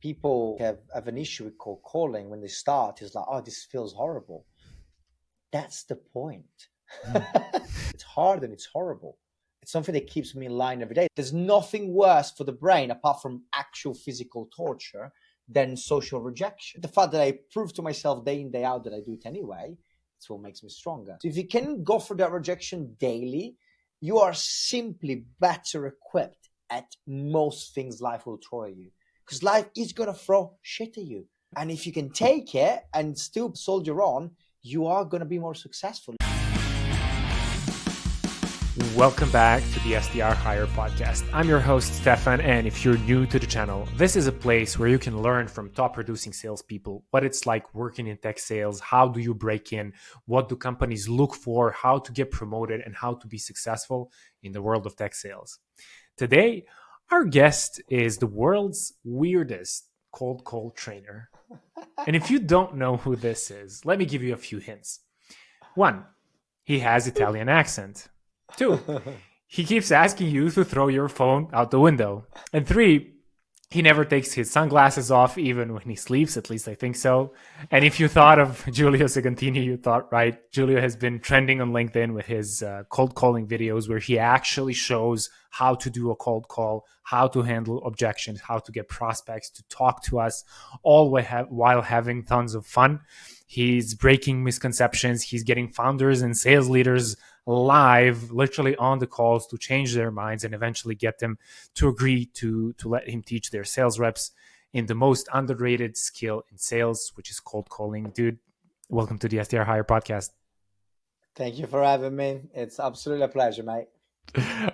people have an issue with cold calling when they start. It's like, oh, this feels horrible. That's the point. It's hard and it's horrible. It's something that keeps me in line every day. There's nothing worse for the brain apart from actual physical torture than social rejection. The fact that I prove to myself day in, day out that I do it anyway, it's what makes me stronger. So if you can go through that rejection daily, you are simply better equipped at most things life will throw at you. Because life is going to throw shit at you. And if you can take it and still soldier on, you are going to be more successful. Welcome back to the SDR Hire podcast. I'm your host, Stefan, and if you're new to the channel, this is a place where you can learn from top producing salespeople what it's like working in tech sales, how do you break in, what do companies look for, how to get promoted, and how to be successful in the world of tech sales. Today, our guest is the world's weirdest cold call trainer. And if you don't know who this is, let me give you a few hints. 1, he has Italian accent. 2, he keeps asking you to throw your phone out the window. And 3, he never takes his sunglasses off even when he sleeps, at least I think so. And if you thought of Giulio Segantini, you thought right. Julio has been trending on LinkedIn with his cold calling videos where he actually shows how to do a cold call, how to handle objections, how to get prospects to talk to us, all while having tons of fun. He's breaking misconceptions. He's getting founders and sales leaders live, literally on the calls, to change their minds and eventually get them to agree to let him teach their sales reps in the most underrated skill in sales, which is cold calling. Dude, welcome to the SDR Hire podcast. Thank you for having me. It's absolutely a pleasure, mate.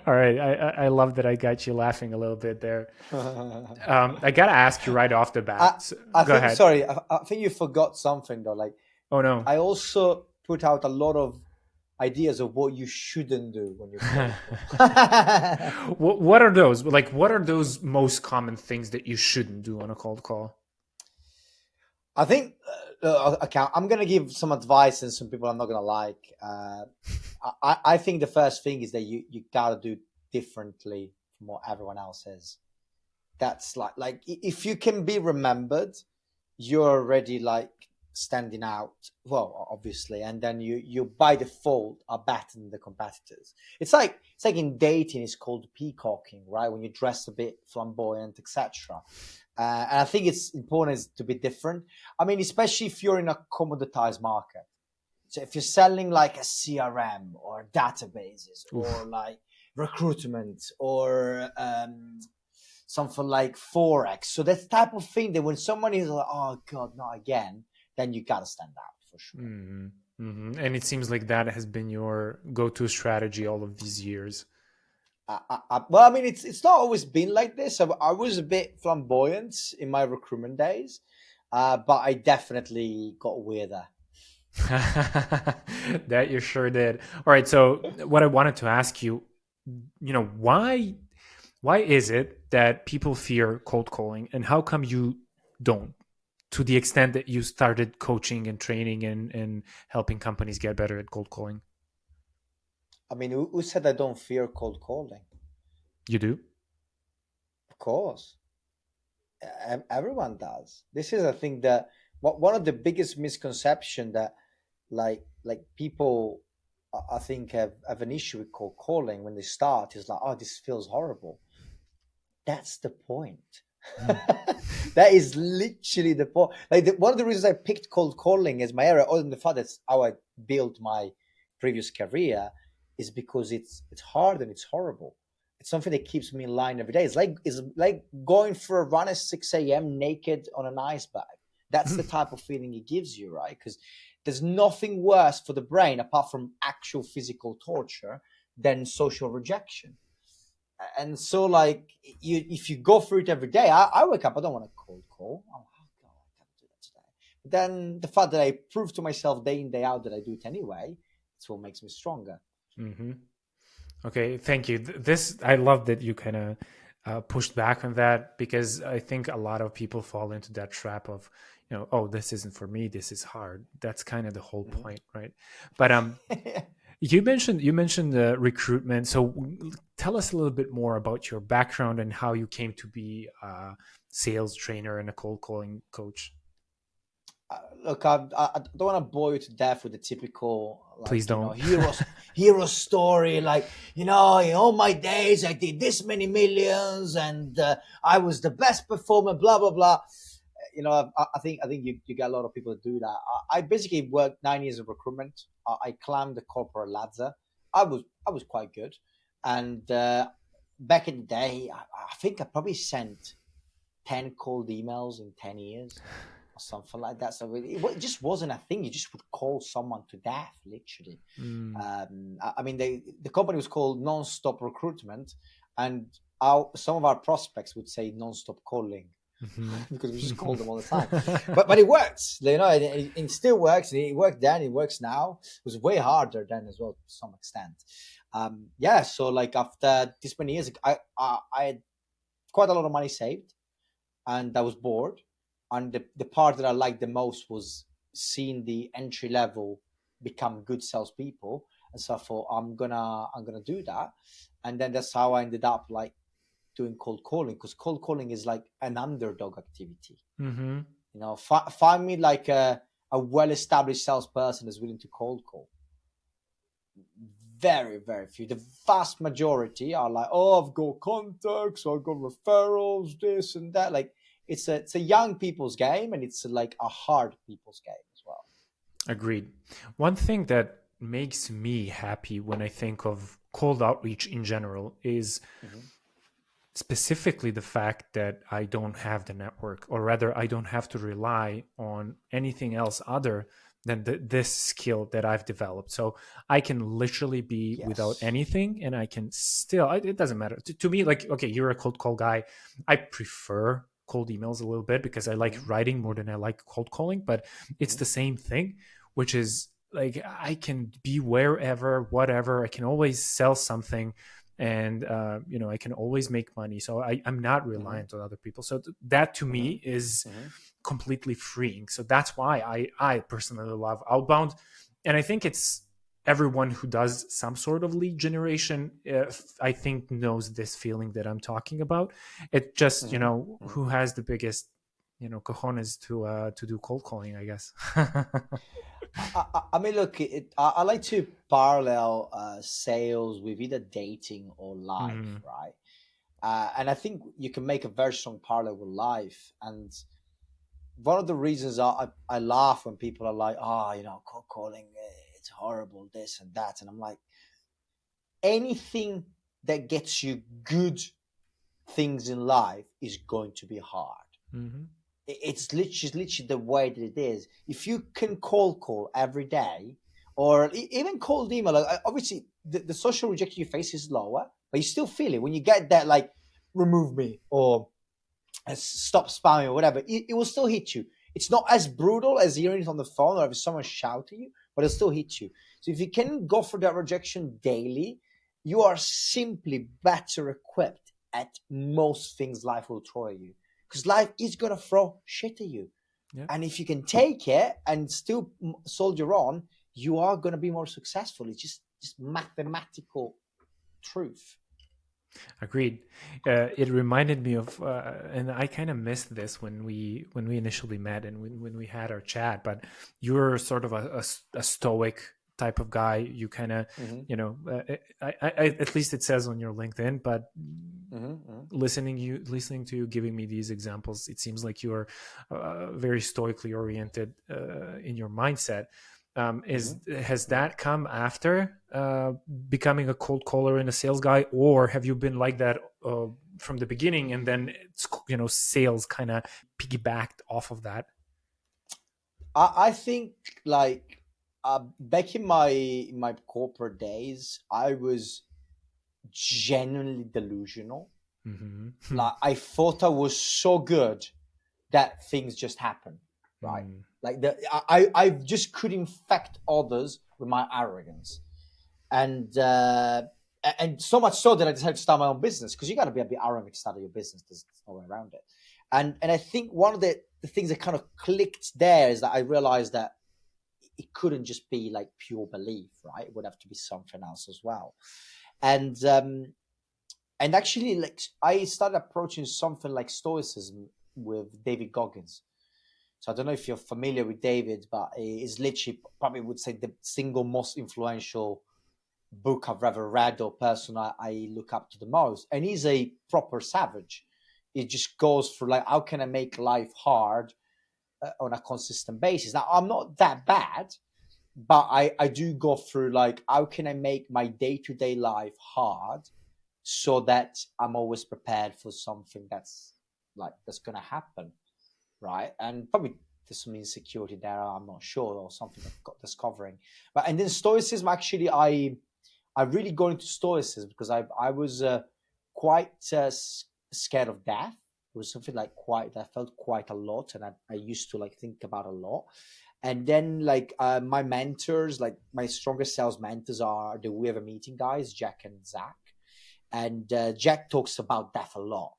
All right. I love that I got you laughing a little bit there. I got to ask you right off the bat. Go ahead. Sorry, I think you forgot something though. Like, oh no. I also put out a lot of ideas of what you shouldn't do when you're What are those? Like, what are those most common things that you shouldn't do on a cold call? I think, okay, I'm going to give some advice and some people I'm not going to like. I think the first thing is that you got to do differently from what everyone else is. That's like if you can be remembered, you're already like standing out. Well, obviously, and then you by default are better than the competitors. It's like in dating, it's called peacocking, right? When you dress a bit flamboyant, etc. And I think it's important to be different. I mean, especially if you're in a commoditized market. So if you're selling like a CRM or databases or like recruitment or something like Forex. So that type of thing that when someone is like, oh God, not again, then you got to stand out for sure. Mm-hmm. Mm-hmm. And it seems like that has been your go-to strategy all of these years. Well, I mean, it's not always been like this. I was a bit flamboyant in my recruitment days, but I definitely got weirder. That you sure did. All right. So what I wanted to ask you, why is it that people fear cold calling, and how come you don't, to the extent that you started coaching and training and helping companies get better at cold calling? I mean, who said I don't fear cold calling? You do? Of course. Everyone does. This is, I think, that one of the biggest misconceptions that like people, I think, have an issue with cold calling when they start is like, oh, this feels horrible. That's the point. That is literally the point. Like one of the reasons I picked cold calling as my area, other than the fact that's how I built my previous career, is because it's hard and it's horrible. It's something that keeps me in line every day. It's like going for a run at 6 a.m. naked on an iceberg. That's the type of feeling it gives you, right? Because there's nothing worse for the brain apart from actual physical torture than social rejection. And so, like, if you go through it every day, I wake up, I don't want a cold call. Oh, God, I can't do that today. But then the fact that I prove to myself day in, day out that I do it anyway, it's what makes me stronger. Mm-hmm. Okay, thank you. I love that you kind of pushed back on that, because I think a lot of people fall into that trap of, oh, this isn't for me, this is hard. That's kind of the whole point, right? But you mentioned the recruitment. So tell us a little bit more about your background and how you came to be sales trainer and a cold calling coach? Look, I don't want to bore you to death with the typical, like, Please don't. hero story. Like, in all my days, I did this many millions, and I was the best performer. Blah blah blah. I think you get a lot of people that do that. I basically worked 9 years of recruitment. I climbed the corporate ladder. I was quite good, and back in the day, I think I probably sent 10 cold emails in 10 years or something like that. So it just wasn't a thing. You just would call someone to death, literally. Mm. I mean, the company was called Non-Stop Recruitment, and some of our prospects would say non-stop calling because we just called them all the time. But it works, it still works. It worked then, it works now. It was way harder then as well to some extent. Yeah, so like after this many years, I had quite a lot of money saved, and I was bored. And the part that I liked the most was seeing the entry level become good salespeople. And so I thought I'm gonna do that. And then that's how I ended up like doing cold calling, because cold calling is like an underdog activity. Mm-hmm. Find me like a well-established salesperson is willing to cold call. Very, very few. The vast majority are like, oh, I've got contacts, I've got referrals, this and that. Like it's a young people's game, and it's like a hard people's game as well. Agreed. One thing that makes me happy when I think of cold outreach in general is Mm-hmm. specifically the fact that I don't have the network, or rather, I don't have to rely on anything else other than this skill that I've developed. So I can literally be without Yes. anything, and I can still, it doesn't matter. To me, like, okay, you're a cold call guy. I prefer cold emails a little bit because I like Mm-hmm. writing more than I like cold calling, but it's Mm-hmm. the same thing, which is like I can be wherever, whatever. I can always sell something, and I can always make money, so I'm not Mm-hmm. reliant on other people. So that to me is Mm-hmm. completely freeing. So that's why I personally love outbound, and I think it's everyone who does some sort of lead generation, I think, knows this feeling that I'm talking about. It just, Mm-hmm. Mm-hmm. who has the biggest cojones to do cold calling, I guess. I mean, look, I like to parallel sales with either dating or life, Mhm. right? And I think you can make a very strong parallel with life. And one of the reasons I laugh when people are like, oh, cold calling, it's horrible, this and that. And I'm like, anything that gets you good things in life is going to be hard. Mhm. It's literally the way that it is. If you can cold call every day, or even cold email, like, obviously the social rejection you face is lower, but you still feel it when you get that, like, remove me, or stop spamming, or whatever. It will still hit you. It's not as brutal as hearing it on the phone or if someone shout at you, but it'll still hit you. So if you can go for that rejection daily, you are simply better equipped at most things life will throw at you, because life is going to throw shit at you. Yeah. And if you can take it and still soldier on, you are going to be more successful. It's just mathematical truth. Agreed. It reminded me of, and I kind of missed this when we initially met and when we had our chat. But you're sort of a stoic type of guy. You kind of, Mm-hmm. at least it says on your LinkedIn. But Mm-hmm. listening to you giving me these examples, it seems like you're very stoically oriented in your mindset. Is Mm-hmm. Has that come after becoming a cold caller and a sales guy, or have you been like that from the beginning, and then sales kind of piggybacked off of that? I think, like, back in my corporate days, I was genuinely delusional. Mm-hmm. Like, I thought I was so good that things just happen, right? Mm. Like, I just could infect others with my arrogance, and so much so that I decided to start my own business, because you got to be a bit arrogant to start your business. There's no way around it. And I think one of the things that kind of clicked there is that I realized that it couldn't just be like pure belief, right? It would have to be something else as well. And actually, like, I started approaching something like Stoicism with David Goggins. So I don't know if you're familiar with David, but he's literally probably would say the single most influential book I've ever read or person I look up to the most. And he's a proper savage. He just goes for like, how can I make life hard on a consistent basis? Now, I'm not that bad, but I do go through like, how can I make my day-to-day life hard so that I'm always prepared for something that's going to happen, right? And probably there's some insecurity there, I'm not sure, or something I've got discovering. But and then Stoicism, actually, I really got into Stoicism because I was quite scared of death. It was something like I felt quite a lot, and I used to like think about a lot. And then like my mentors, like my strongest sales mentors are the We Have a Meeting guys, Jack and Zach. And Jack talks about death a lot,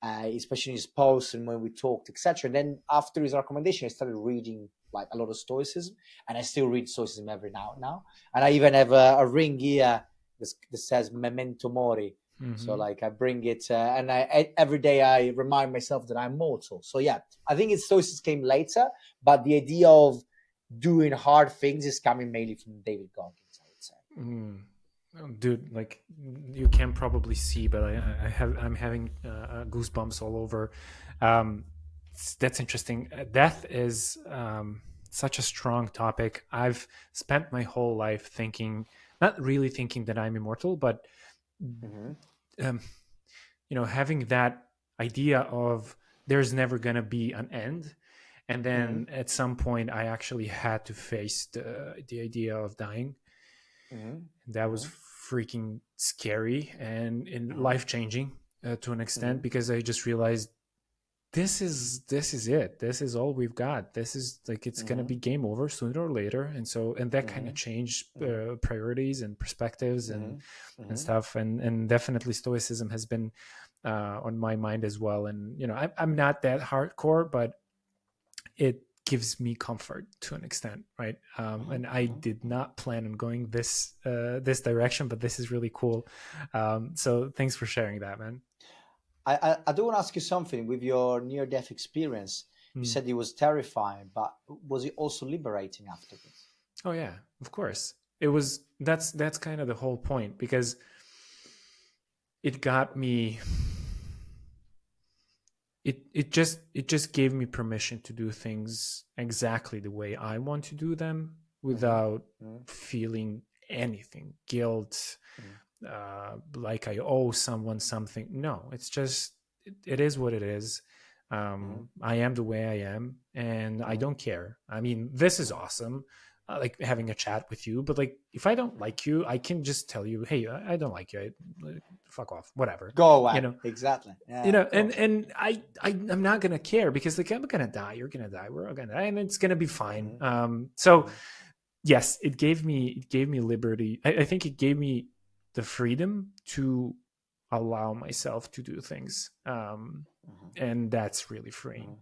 especially in his posts and when we talked, etc. And then after his recommendation, I started reading like a lot of Stoicism, and I still read Stoicism every now and now. And I even have a ring here that says Memento Mori. Mm-hmm. So like I bring it, and every day I remind myself that I'm mortal. So yeah, I think Stoicism came later, but the idea of doing hard things is coming mainly from David Goggins, I would say. Mm. Dude, like you can probably see, but I'm having goosebumps all over. That's interesting. Death is such a strong topic. I've spent my whole life thinking, not really thinking that I'm immortal, but having that idea of there's never gonna be an end. And then at some point, I actually had to face the idea of dying. That was freaking scary and life changing to an extent, because I just realized this is it. This is all we've got. This is like it's gonna be game over sooner or later. And so that kind of changed priorities and perspectives and stuff. And definitely Stoicism has been on my mind as well. And I'm not that hardcore, but it gives me comfort to an extent, right? And I did not plan on going this direction, but this is really cool. So thanks for sharing that, man. I do want to ask you something. With your near-death experience, you said it was terrifying, but was it also liberating afterwards? Oh yeah, of course. It was. That's kind of the whole point, because it got me. It just gave me permission to do things exactly the way I want to do them without feeling anything, guilt, like I owe someone something. No, it's just it is what it is. I am the way I am, and I don't care. I mean, this is awesome, like having a chat with you. But like, if I don't like you, I can just tell you, hey, I don't like you. Fuck off, whatever. Go away. Exactly. Yeah, and I'm not gonna care, because like I'm gonna die. You're gonna die. We're all gonna die, and it's gonna be fine. So yes, it gave me liberty. I think it gave me the freedom to allow myself to do things, and that's really freeing.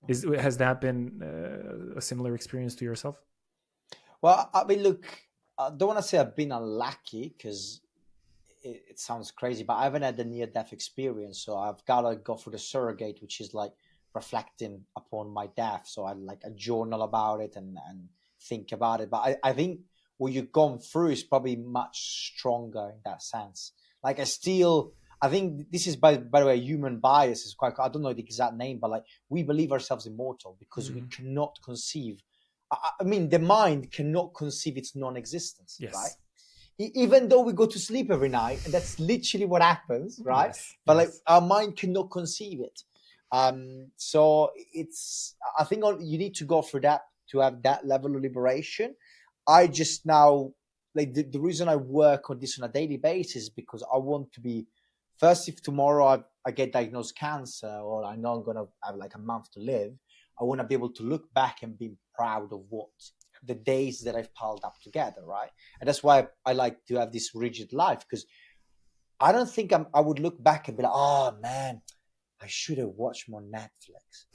Has that been a similar experience to yourself? Well, I mean, look, I don't want to say I've been unlucky, because it sounds crazy, but I haven't had a near-death experience, so I've got to go through the surrogate, which is like reflecting upon my death. So I like a journal about it and think about it. But I think what you've gone through is probably much stronger in that sense. Like I think this is by the way, human bias is quite. I don't know the exact name, but like we believe ourselves immortal because we cannot conceive. I mean, the mind cannot conceive its non-existence, right? Even though we go to sleep every night, and that's literally what happens, right? But like our mind cannot conceive it. So I think you need to go for that to have that level of liberation. I just now, like the reason I work on this on a daily basis is because I want to be, first, if tomorrow I get diagnosed cancer, or I know I'm going to have like a month to live, I want to be able to look back and be proud of what the days that I've piled up together, right? And that's why I like to have this rigid life, because I don't think I would look back and be like, oh man, I should have watched more Netflix.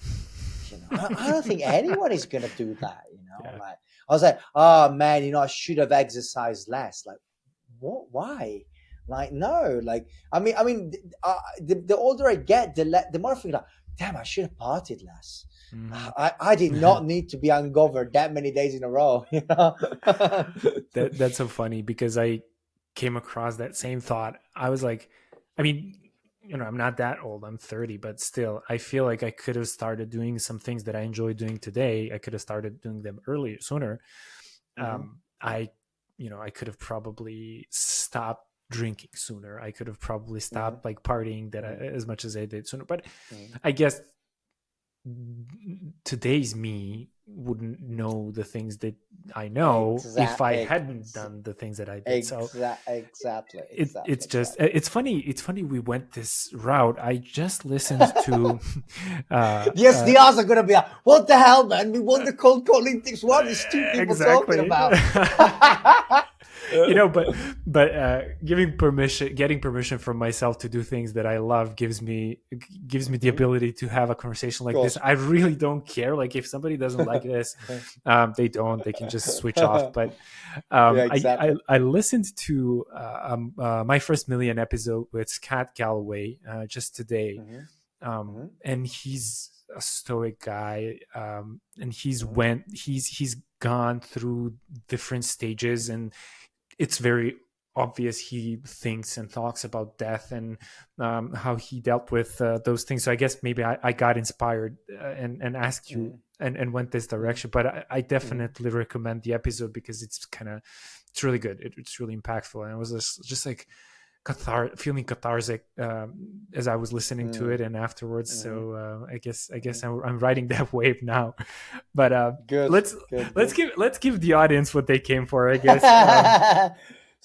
I don't think anyone is gonna do that. Like I was like, oh man, I should have exercised less. Like, what? Why? Like, no. Like, I mean, the older I get, the more I think like, damn, I should have partied less. Mhm. I did not need to be hungover that many days in a row. You know. That's so funny because I came across that same thought. I was like, I mean, I'm not that old. I'm 30, but still, I feel like I could have started doing some things that I enjoy doing today. I could have started doing them earlier, sooner. Hmm. I, I could have probably stopped drinking sooner. I could have probably Hmm. stopped like partying Hmm. as much as I did sooner. But Hmm. I guess today's me wouldn't know the things that I know if I hadn't done the things that I did. So Exactly, it's just exactly. it's funny we went this route. I just listened to uh, The uh SDRs are gonna be like, "What the hell, man? We won the cold calling things. What are these two people talking exactly. about?" But getting permission from myself to do things that I love gives me the Hmm. ability to have a conversation Of like this. course. I really don't care. Like if somebody doesn't like this, they can just switch off. But Yeah, I, I exactly. I listened to my first million episode with Scott Galloway just today, Hmm. Hmm. and he's a stoic guy, and Hmm. he's gone through different stages, and it's very obvious he thinks and talks about death and how he dealt with those things. So I guess maybe I got inspired and asked you Hmm. and went this Hmm. direction. But I Hmm. definitely recommend the episode because it's really good. It's really impactful, and I was just like feeling cathartic as I was listening to Hmm. it and afterwards. Hmm. So I guess Hmm. I'm riding that wave now. But Good, let's good, let's good. give the audience what they came for. I guess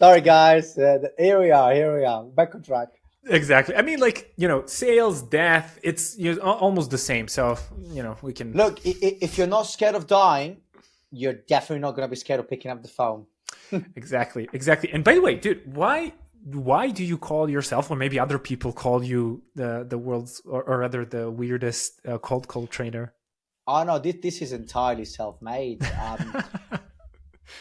Sorry, guys. Here we are. Here we are. Back on track. exactly. I mean, like sales, death. It's almost the same. So we can Look, if you're not scared of dying, you're definitely not going to be scared of picking up the phone. exactly. And by the way, dude, why do you call yourself, or maybe other people call you the world's or rather the weirdest cold trainer? Oh no, this is entirely self-made.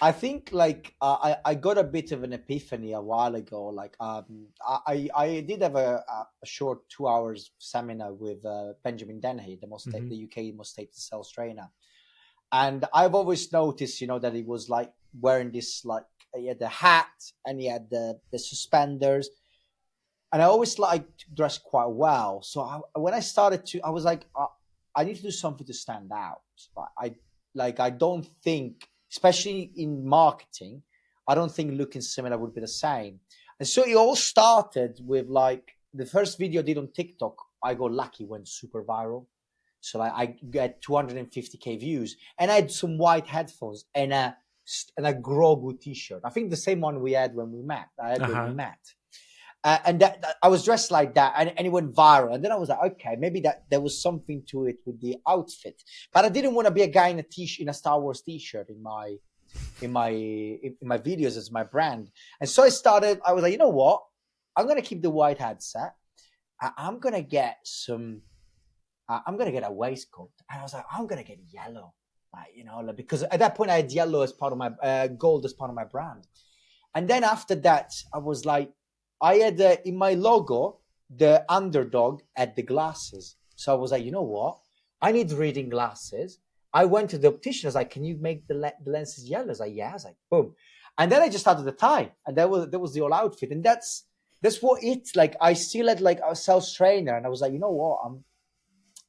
I think like I got a bit of an epiphany a while ago. Like I did have a short 2 hours seminar with Benjamin Dennehy, Hmm. the UK most stated sales trainer, and I've always noticed, that he was like wearing this like he had the hat and he had the suspenders, and I always like to dress quite well. So when I started to, I was like, I need to do something to stand out. I don't think, especially in marketing, I don't think looking similar would be the same. And so it all started with like the first video I did on TikTok. I got lucky, went super viral. So like I get 250K views, and I had some white headphones and a Grogu T-shirt. I think the same one we had when we met. I had when we Uh-huh. met, and that I was dressed like that, and it went viral. And then I was like, okay, maybe that there was something to it with the outfit, but I didn't want to be a guy in in a Star Wars T-shirt in my videos as my brand. And so I started. I was like, you know what? I'm gonna keep the white headset. I'm gonna get some. I'm gonna get a waistcoat, and I was like, I'm gonna get yellow, like, because at that point I had yellow as part of my gold as part of my brand. And then after that, I was like, I had in my logo, the underdog had the glasses. So I was like, you know what? I need reading glasses. I went to the optician. I was like, can you make the lenses yellow? I was like, yeah. I was like, boom. And then I just started the tie, and that was the whole outfit. And that's what it's like. I still had like a sales trainer, and I was like, you know what?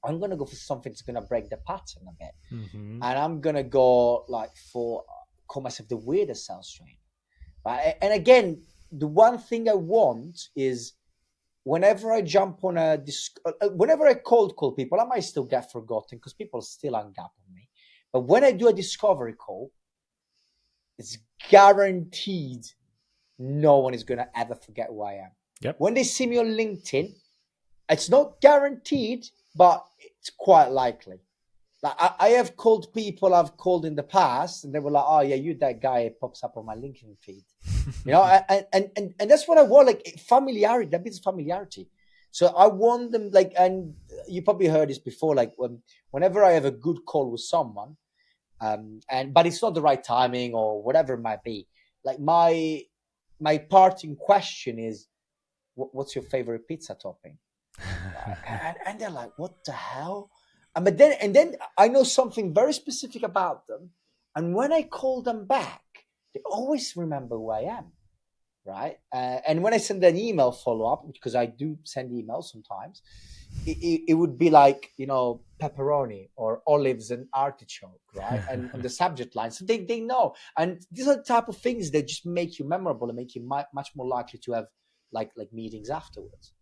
I'm gonna go for something that's gonna break the pattern a bit, Hmm. and I'm gonna go like for call myself the weirdest sales trainer. Right? And again, the one thing I want is whenever I jump on whenever I cold call people, I might still get forgotten because people still hang up on me. But when I do a discovery call, it's guaranteed no one is going to ever forget who I am. Yep. When they see me on LinkedIn, it's not guaranteed, but it's quite likely. Like I have called people I've called in the past, and they were like, "Oh yeah, you that guy it pops up on my LinkedIn feed." And that's what I want, like familiarity. That means familiarity. So I want them like, and you probably heard this before, like whenever I have a good call with someone, and but it's not the right timing or whatever it might be. Like my parting question is, what's your favorite pizza topping? right? And they're like, what the hell? And then I know something very specific about them. And when I call them back, they always remember who I am, right? And when I send an email follow up, because I do send emails sometimes, it would be like, pepperoni or olives and artichoke, right? And on the subject line. So they know. And these are the type of things that just make you memorable and make you much more likely to have like meetings afterwards.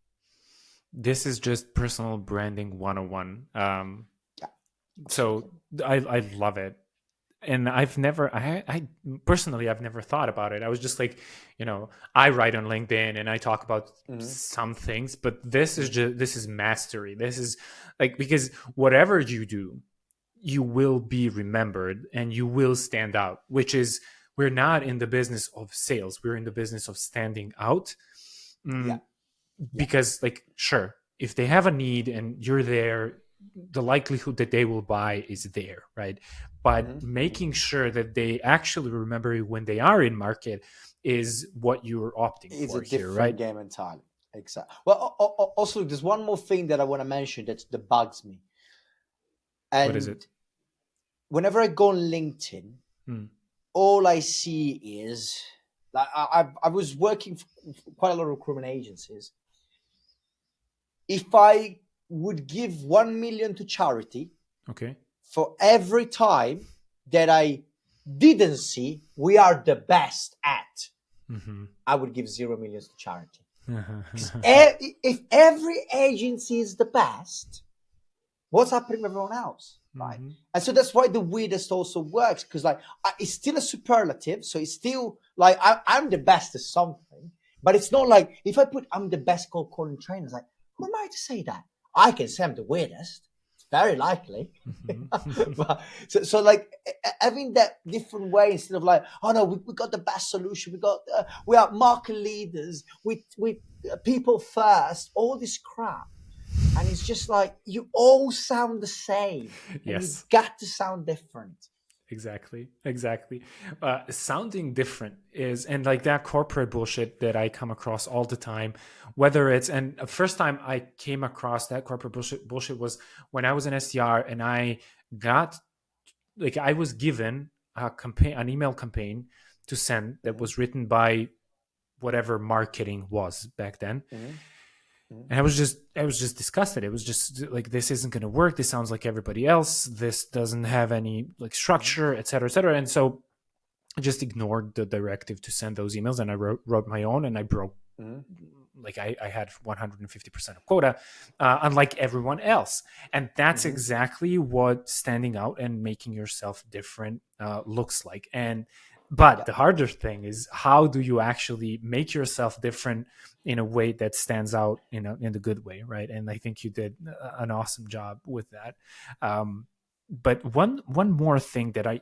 This is just personal branding 101. Yeah, So absolutely. I love it. And I personally, I've never thought about it. I was just like, I write on LinkedIn and I talk about Mm-hmm. some things, but this is Mm-hmm. just, this is mastery. This is like, because whatever you do, you will be remembered and you will stand out, which is, we're not in the business of sales. We're in the business of standing out. Yeah. Mm, Yeah. because like, sure, if they have a need and you're there, the likelihood that they will buy is there, right? But Mm-hmm. Mm-hmm. making sure that they actually remember you when they are in market is what you're opting It's a for here, different right? game entirely. Exactly. Well, also, there's one more thing that I want to mention that bugs me. What is it? And whenever I go on LinkedIn, Hmm. all I see is like I was working for quite a lot of recruitment agencies. If I would give 1 million to charity Okay. for every time that I didn't see we are the best at, Mm-hmm. I would give 0 millions to charity. Because if every agency is the best, what's happening with everyone else, right? Mm-hmm. And so that's why the weirdest also works, because like it's still a superlative, so it's still like I'm the best at something, but it's not like if I put I'm the best cold calling trainer, it's like, who am I to say that? I can say I'm the weirdest. It's very likely. Mm-hmm. But, so like having that different way instead of like, oh no, we got the best solution. We are market leaders. We people first. All this crap, and it's just like you all sound the same and you Yes. got to sound different. Exactly. Sounding different is, and like that corporate bullshit that I come across all the time, whether it's, and the first time I came across that corporate bullshit was when I was an SDR and I got, like, I was given a campaign, an email campaign to send that Mm-hmm, was written by whatever marketing was back then. mm-hmm, mm-hmm, And I was just disgusted. It was just like, this isn't going to work. This sounds like everybody else. This doesn't have any like mm-hmm, structure, et cetera, et cetera. And so I just ignored the directive to send those emails, and I wrote my own, and I broke, mm-hmm, like, I had 150% of quota, unlike everyone else. And that's mm-hmm, exactly what standing out and making yourself different looks like. And but yeah, the harder thing is, how do you actually make yourself different in a way that stands out in the good way, right? And I think you did an awesome job with that. But one more thing that I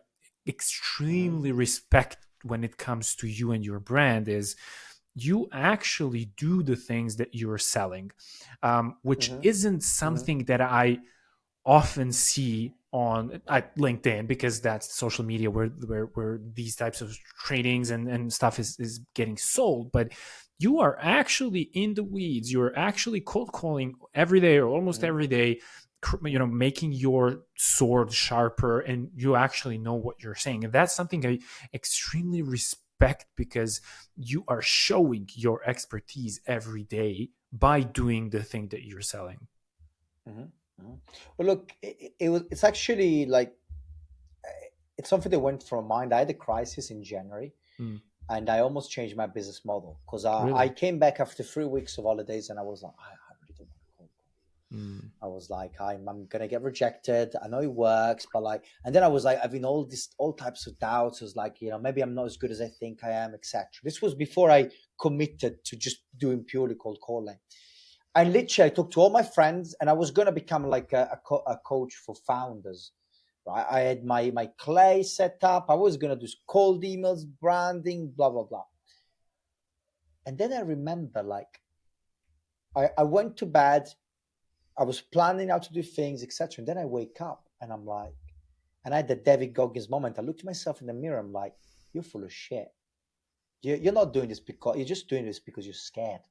mm-hmm, extremely respect when it comes to you and your brand is, you actually do the things that you're selling, which mm-hmm, isn't mm-hmm, something that I often see on at LinkedIn, because that's social media where these types of trainings and stuff is getting sold. But you are actually in the weeds. You're actually cold calling every day or almost mm-hmm, every day, making your sword sharper, and you actually know what you're saying. And that's something I extremely respect, because you are showing your expertise every day by doing the thing that you're selling. mm-hmm, mm-hmm. Well, look, it's actually like it's something that went from mind. I had a crisis in January, Mm, and I almost changed my business model because I really? came back after 3 weeks of holidays, and I was like, I really don't want to call. Mm, I was like, I'm gonna get rejected. I know it works, but like, and then I was like, having all types of doubts. I was like, maybe I'm not as good as I think I am, etc. This was before I committed to just doing purely cold calling. And literally, I talked to all my friends, and I was gonna become like a coach for founders. Right? I had my clay set up. I was gonna do cold emails, branding, blah blah blah. And then I remember, like, I went to bed. I was planning how to do things, etc. And then I wake up and I'm like, and I had the David Goggins moment. I looked at myself in the mirror. I'm like, you're full of shit. You're not doing this because you're just doing this because you're scared.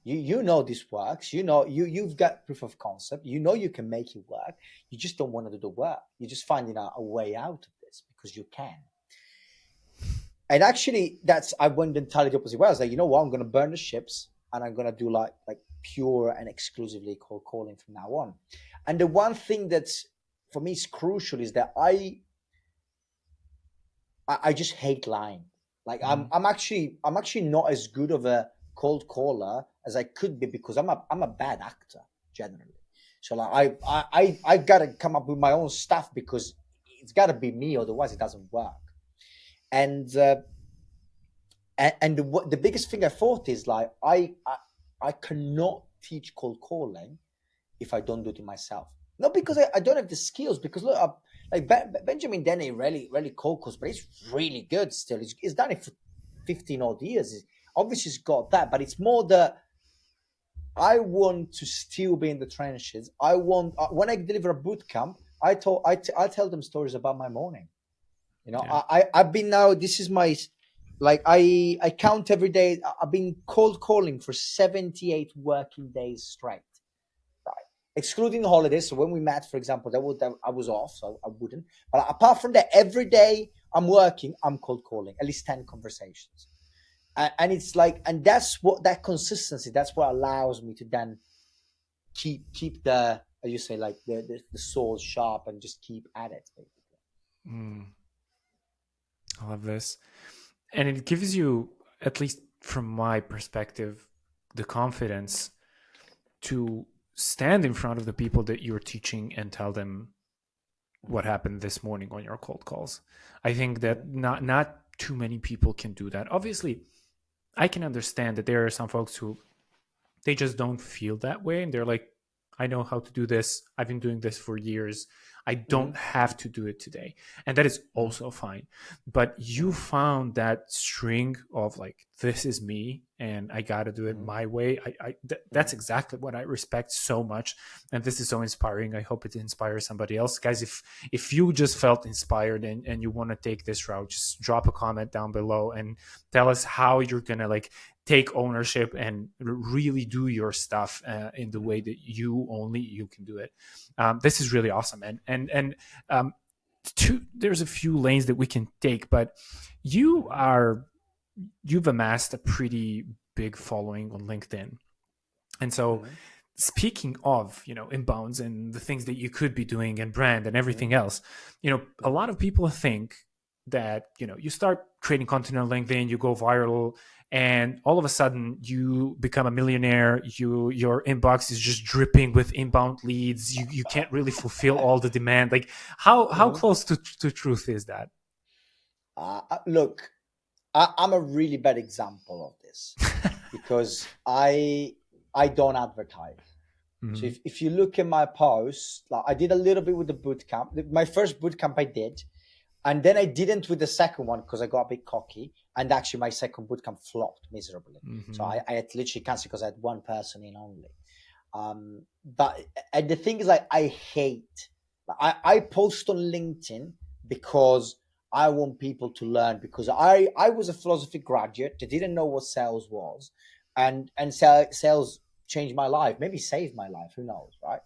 You know this works. You know you've got proof of concept. You know you can make it work. You just don't want to do the work. You're just finding a way out of this because you can. And actually, that's I went entirely the opposite way. I was like, you know what? I'm going to burn the ships, and I'm going to do like pure and exclusively cold calling from now on. And the one thing that's for me is crucial is that I just hate lying. Like I'm actually not as good of a cold caller as I could be because I'm a bad actor generally. So like I gotta come up with my own stuff because it's gotta be me, otherwise it doesn't work. And and the biggest thing I thought is like I cannot teach cold calling if I don't do it myself. Not because I don't have the skills, because look, like Benjamin Denny really cold calls, but he's really good still. He's done it for 15 odd years. Obviously, he's got that, but it's more that I want to still be in the trenches. I want when I deliver a boot camp, I tell them stories about my morning. You know, Yeah. I've been now. This is my like I count every day. I've been cold calling for 78 working days straight, right? Excluding holidays. So when we met, for example, I was off, so I wouldn't. But apart from that, every day I'm working, I'm cold calling at least 10 conversations, and it's like, and that's what that consistency. That's what allows me to then keep the, as you say, like the sword sharp and just keep at it. Basically. Mm, I love this. And it gives you, at least from my perspective, the confidence to stand in front of the people that you're teaching and tell them what happened this morning on your cold calls. I think that not too many people can do that. Obviously, I can understand that there are some folks who they just don't feel that way, and they're like, I know how to do this. I've been doing this for years. I don't Mm-hmm. have to do it today. And that is also fine. But you found that string of like, this is me and I got to do it Mm-hmm. my way. That's exactly what I respect so much. And this is so inspiring. I hope it inspires somebody else. Guys, if you just felt inspired and you want to take this route, just drop a comment down below and tell us how you're going to like take ownership and really do your stuff in the way that only you can do it. This is really awesome. And there's a few lanes that we can take, but you've amassed a pretty big following on LinkedIn. And so Mm-hmm. speaking of, inbounds and the things that you could be doing and brand and Mm-hmm. everything else, a lot of people think that, you start creating content on LinkedIn, you go viral, and all of a sudden you become a millionaire. Your inbox is just dripping with inbound leads. You can't really fulfill all the demand. Like how Mm-hmm. close to truth is that? Look, I'm a really bad example of this because I don't advertise. So Mhm. if you look at my posts, like I did a little bit with the boot camp. My first boot camp I did, and then I didn't with the second one because I got a bit cocky. And actually, my second boot camp flopped miserably. So Mhm. I had to literally cancel because I had one person in only. But and the thing is, like, I hate. I post on LinkedIn because I want people to learn, because I was a philosophy graduate that didn't know what sales was, and sales changed my life, maybe saved my life, who knows, right?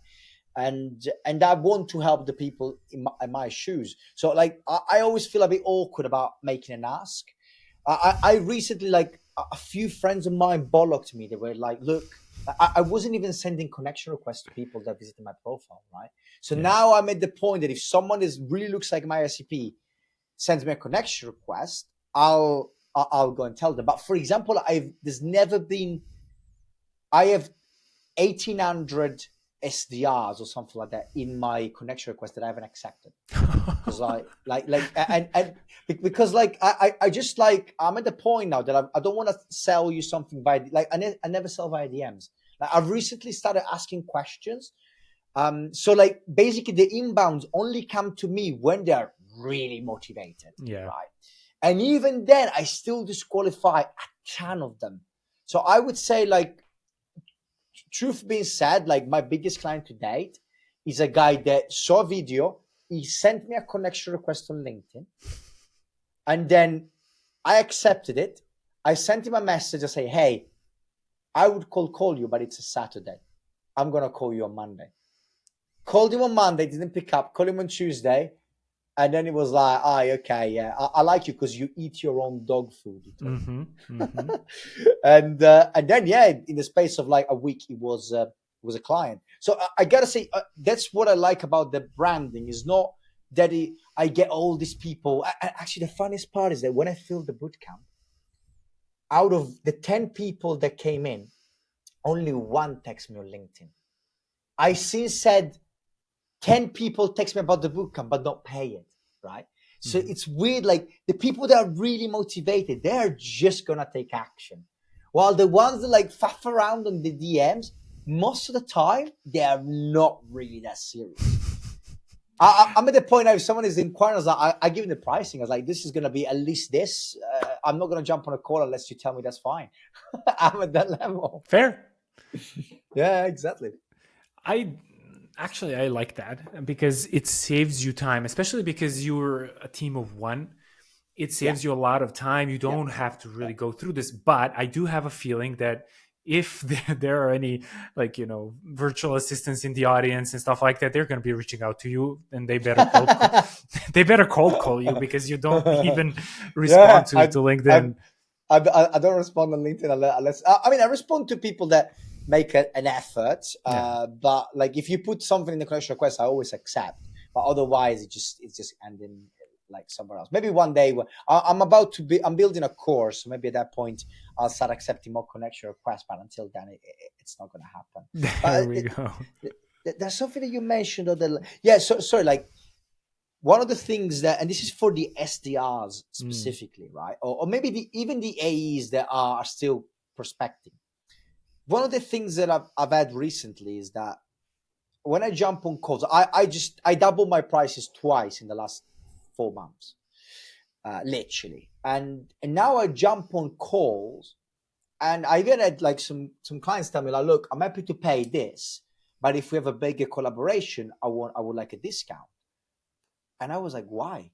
And I want to help the people in my shoes. So like I always feel a bit awkward about making an ask. I recently, like a few friends of mine bollocked me. They were like, look, I wasn't even sending connection requests to people that visited my profile, right? So Yeah. now I'm at the point that if someone is really looks like my ICP sends me a connection request, I'll go and tell them. But for example, there's never been, I have 1,800 SDRs or something like that in my connection request that I haven't accepted because and because like I just like I'm at the point now that I don't want to sell you something by like I never sell via DMs. Like I've recently started asking questions. So like basically the inbounds only come to me when they're really motivated, Yeah. right? And even then, I still disqualify a ton of them. So I would say, like, truth being said, like my biggest client to date is a guy that saw a video. He sent me a connection request on LinkedIn, and then I accepted it. I sent him a message. I say, "Hey, I would call you, but it's a Saturday. I'm gonna call you on Monday. Called him on Monday, didn't pick up. Called him on Tuesday, and then he was like, "Ah, okay, yeah, I like you because you eat your own dog food." He told Mm-hmm. Mm-hmm. me, and then yeah, in the space of like a week, he was a client. So I gotta say, that's what I like about the branding. Is not that I get all these people. Actually, the funniest part is that when I filled the boot camp, out of the 10 people that came in, only one text me on LinkedIn. I since said 10 people text me about the bootcamp but not pay it, right? So Mm-hmm. it's weird. Like the people that are really motivated, they're just gonna take action. While the ones that like faff around on the DMs, most of the time, they are not really that serious. I'm at the point now, if someone is inquiring, I was like, I give them the pricing. I was like, this is going to be at least this. I'm not going to jump on a call unless you tell me that's fine. I'm at that level. Fair. Yeah, exactly. I actually I like that because it saves you time, especially because you're a team of one. It Yeah, saves you a lot of time. You yeah, don't have to yeah. really go through this. But I do have a feeling that if there are any like virtual assistants in the audience and stuff like that, they're going to be reaching out to you, and they better cold call, they better cold call you because you don't even respond Yeah, to I, LinkedIn. I don't respond on LinkedIn unless I mean I respond to people that make an effort. Yeah. But like if you put something in the connection request, I always accept. But otherwise, it's just ending like somewhere else. Maybe one day when I'm building a course. So maybe at that point I'll start accepting more connection requests. But until then, it's not going to happen. There But we go. there's something that you mentioned, or the yeah. So sorry, like one of the things that, and this is for the SDRs Mm, specifically, right? Or maybe even the AEs that are still prospecting. One of the things that I've had recently is that when I jump on calls, I doubled my prices twice in the last 4 months, literally. And now I jump on calls, and I even had like some clients tell me like, look, I'm happy to pay this, but if we have a bigger collaboration, I would like a discount. And I was like, why? I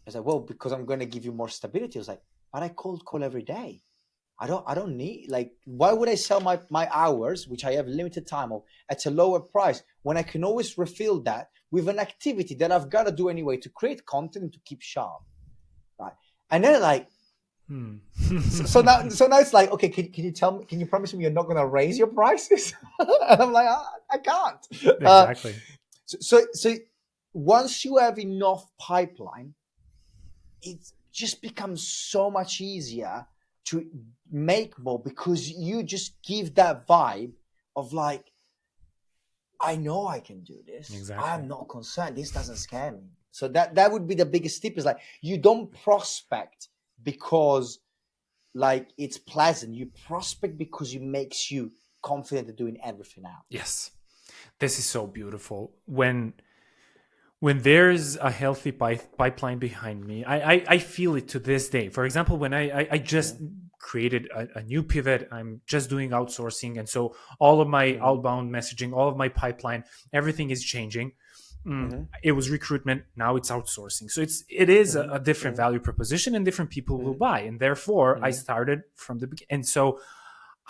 was like, well, because I'm going to give you more stability. I was like, but I cold call every day. I don't need, like, why would I sell my hours, which I have limited time of, at a lower price when I can always refill that with an activity that I've got to do anyway to create content and to keep sharp, right? And then like, mm. so now it's like, okay, can you tell me, can you promise me you're not going to raise your prices? And I'm like, I can't. Exactly. So once you have enough pipeline, it just becomes so much easier to make more because you just give that vibe of like, I know I can do this. Exactly. I'm not concerned. This doesn't scare me. So that would be the biggest tip, is like you don't prospect because like it's pleasant. You prospect because it makes you confident in doing everything else. Yes. This is so beautiful. When there's a healthy pipeline behind me, I feel it to this day. For example, when I just Mm-hmm. created a new pivot, I'm just doing outsourcing. And so all of my Mm-hmm. outbound messaging, all of my pipeline, everything is changing. Mm-hmm. It was recruitment, now it's outsourcing. So it is Mm-hmm. a different value proposition, and different people will Mm-hmm. buy. And therefore, I Mm-hmm. started from the beginning. And so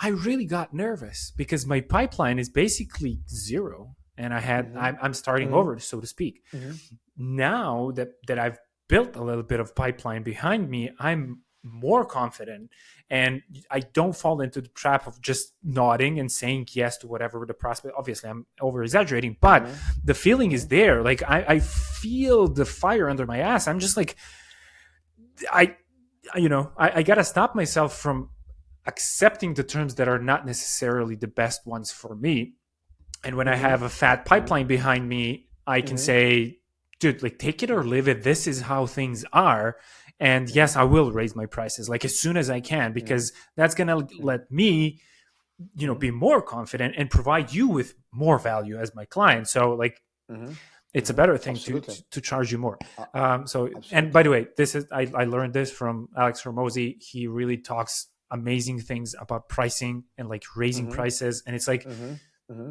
I really got nervous because my pipeline is basically zero, and Mm-hmm. I'm starting Mm-hmm. over, so to speak. Mm-hmm. Now that I've built a little bit of pipeline behind me, I'm more confident, and I don't fall into the trap of just nodding and saying yes to whatever the prospect. Obviously, I'm over exaggerating, but Mm-hmm. the feeling Mm-hmm. is there. Like I feel the fire under my ass. I'm just like, I I gotta stop myself from accepting the terms that are not necessarily the best ones for me. And when I Mm-hmm. have a fat Mm-hmm. pipeline behind me, I can Mm-hmm. say, dude, like take it or leave it. This is how things are. And Mm-hmm. yes, I will raise my prices like as soon as I can, Mm-hmm. because that's gonna Mm-hmm. let me, Mm-hmm. be more confident and provide you with more value as my client. So like Mm-hmm. it's a Mm-hmm. better thing to Absolutely. charge you more. Uh, So, and by Absolutely. the way, this is I learned this from Alex Hormozy. He really talks amazing things about pricing and like raising Mm-hmm. prices. And it's like, Mm-hmm. Mm-hmm.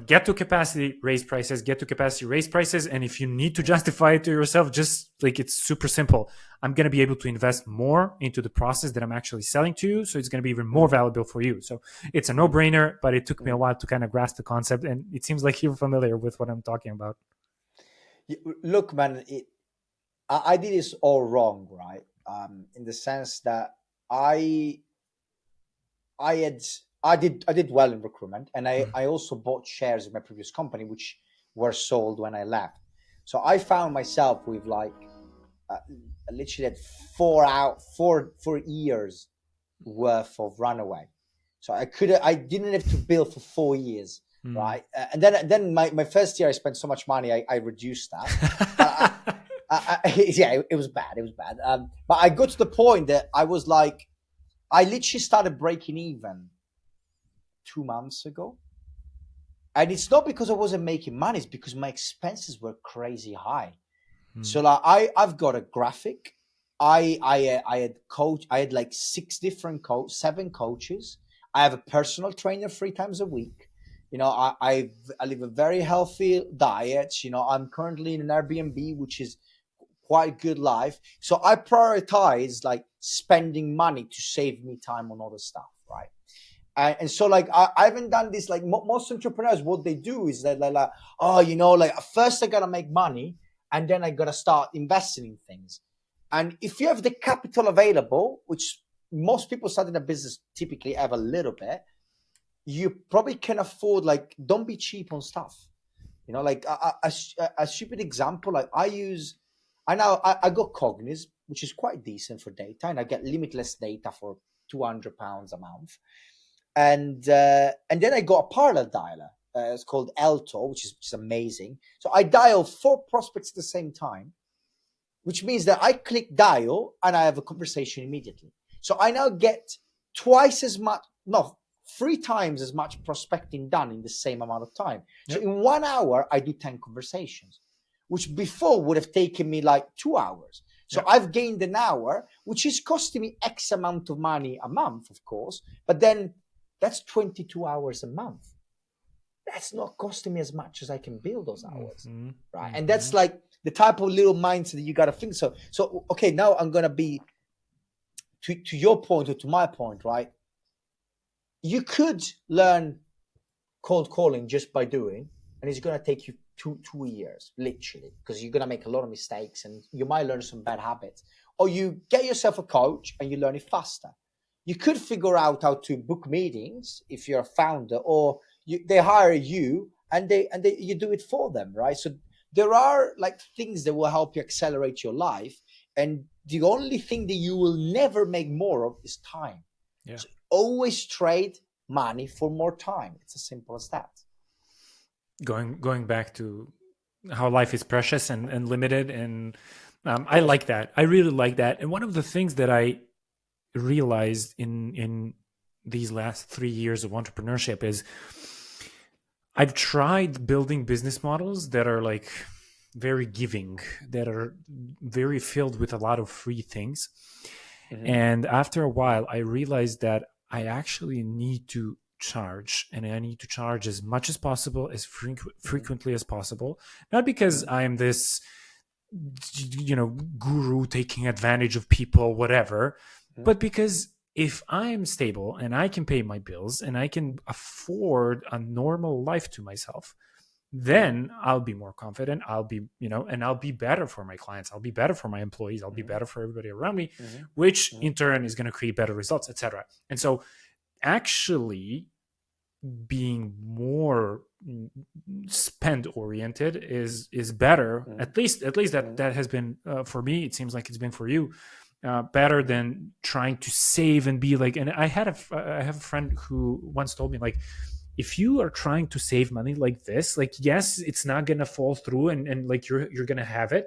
get to capacity, raise prices, get to capacity, raise prices. And if you need to justify it to yourself, just like, it's super simple. I'm going to be able to invest more into the process that I'm actually selling to you. So it's going to be even more valuable for you. So it's a no brainer, but it took me a while to kind of grasp the concept. And it seems like you're familiar with what I'm talking about. Look, man, I did this all wrong, right? In the sense that I I had I did well in recruitment, and Mm. I also bought shares in my previous company, which were sold when I left. So I found myself with like uh, literally had 4 years worth of runaway. So I didn't have to bill for 4 years, Mm. right? And then my first year I spent so much money I reduced that. But yeah, it was bad. It was bad. But I got to the point that I was like, I literally started breaking even 2 months ago. And it's not because I wasn't making money, it's because my expenses were crazy high. Mm. So like I've got a graphic. I had coach. I had like seven coaches. I have a personal trainer 3 times a week. I live a very healthy diet. I'm currently in an Airbnb, which is quite good life. So I prioritize like spending money to save me time on other stuff, right? And so like I haven't done this like most entrepreneurs. What they do is that like oh like first I gotta make money and then I gotta start investing in things. And if you have the capital available, which most people starting a business typically have a little bit, you probably can afford like don't be cheap on stuff. Like a stupid example, like I got Cogniz, which is quite decent for data, and I get limitless data for £200 a month. And then I got a parallel dialer. It's called Elto, which is amazing. So I dial 4 prospects at the same time, which means that I click dial and I have a conversation immediately. So I now get twice as much, no, 3 times as much prospecting done in the same amount of time. So Yep. in 1 hour, I do 10 conversations, which before would have taken me like 2 hours. So Yep. I've gained an hour, which is costing me X amount of money a month, of course, but then that's 22 hours a month. That's not costing me as much as I can build those hours, Mm-hmm. right? And Mm-hmm. that's like the type of little mindset that you got to think. So okay, now I'm gonna be to your point or to my point, right? You could learn cold calling just by doing, and it's gonna take you two years, literally, because you're gonna make a lot of mistakes and you might learn some bad habits. Or you get yourself a coach and you learn it faster. You could figure out how to book meetings if you're a founder, or they hire you and they you do it for them, right? So there are like things that will help you accelerate your life, and the only thing that you will never make more of is time. Yeah. So always trade money for more time. It's as simple as that. Going back to how life is precious and limited, and I like that. I really like that. And one of the things that I realized in these last 3 years of entrepreneurship is I've tried building business models that are like very giving, that are very filled with a lot of free things. Mm-hmm. And after a while, I realized that I actually need to charge, and I need to charge as much as possible, as Mm-hmm. frequently as possible. Not because Mm-hmm. I'm this, guru taking advantage of people, whatever, Mm-hmm. but because if I'm stable and I can pay my bills and I can afford a normal life to myself, Mm-hmm. then I'll be more confident. I'll be, and I'll be better for my clients. I'll be better for my employees. I'll be Mm-hmm. better for everybody around me, Mm-hmm. which Mm-hmm. in turn is going to create better results, etc. And so, actually, being more spend oriented is better. Mm-hmm. At least that Mm-hmm. that has been, for me. It seems like it's been for you, better Mm-hmm. than trying to save and be like. And I have a friend who once told me, like, if you are trying to save money like this, like, yes, it's not gonna fall through, and like you're gonna have it,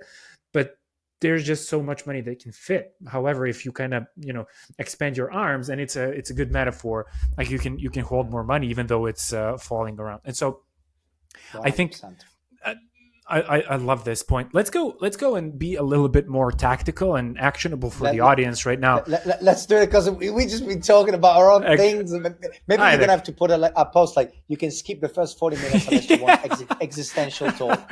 but there's just so much money that can fit. However, if you kind of, expand your arms, and it's a good metaphor, like you can hold more money even though it's falling around. And so I think 100%. uh, I love this point. Let's go and be a little bit more tactical and actionable for the Let, audience right now. us do it, because we just been talking about our own things. Maybe you're gonna have to put a post like, you can skip the first 40 minutes unless you want existential talk.